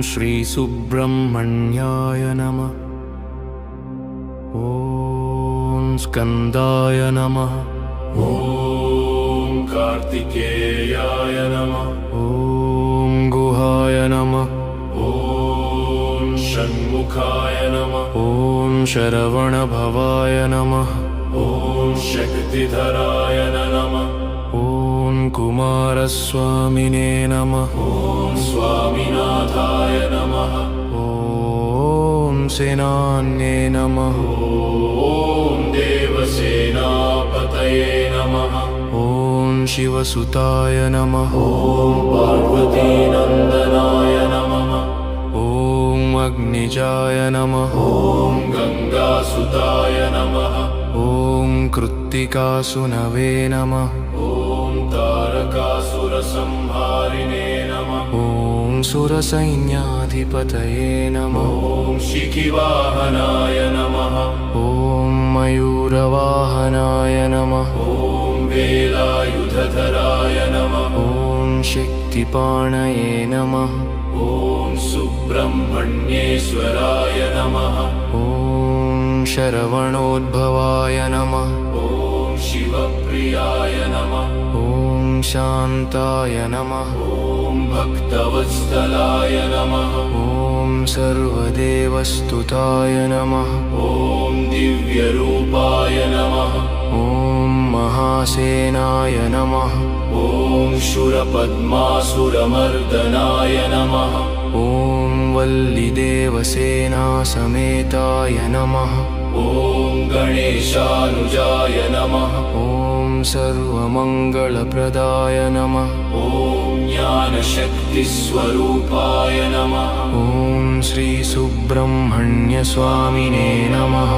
श्री सुब्रह्मण्याय नमः। ॐ स्कन्दाय नमः। ॐ कार्तिकेयाय नमः। ॐ गुहाय नमः। ॐ षण्मुखाय नमः। ॐ शरवणभवाय नमः। ॐ शक्तिधराय नमः। ॐ कुमारस्वामिने नमः। ॐ स्वामिनाथाय नमः। ॐ सेनान्ये नमः। ॐ देवसेनापतये नमः। ॐ शिवसुताय नमः। ॐ पार्वतीनन्दनाय नमः। ॐ अग्निजाय नमः। ॐ गङ्गासुताय नमः। ॐ कृत्तिकासुनवे नमः। ॐ तारकासुरसंहारिणे नमः। ॐ सुरसैन्याधिपतये नमः। ॐ शिखिवाहनाय नमः। ॐ मयूरवाहनाय नमः। ॐ वेलायुधधराय नमः। ॐ शक्तिपाणये नमः। ॐ सुब्रह्मण्येश्वराय नमः। ॐ शरवणोद्भवाय नमः। ॐ शिवप्रियाय नमः। ॐ शान्ताय नमः। ॐ भक्तवत्सलाय नमः। ॐ सर्वदेवस्तुताय नमः। ॐ दिव्यरूपाय नमः। ॐ महासेनाय नमः। ॐ शूरपद्मासुरमर्दनाय नमः। ॐ वल्लिदेवसेनासमेताय नमः। ॐ गणेशानुजाय नमः। ॐ सर्वमङ्गलप्रदाय नमः। ॐ ज्ञानशक्तिस्वरूपाय नमः। ॐ श्रीसुब्रह्मण्यस्वामिने नमः।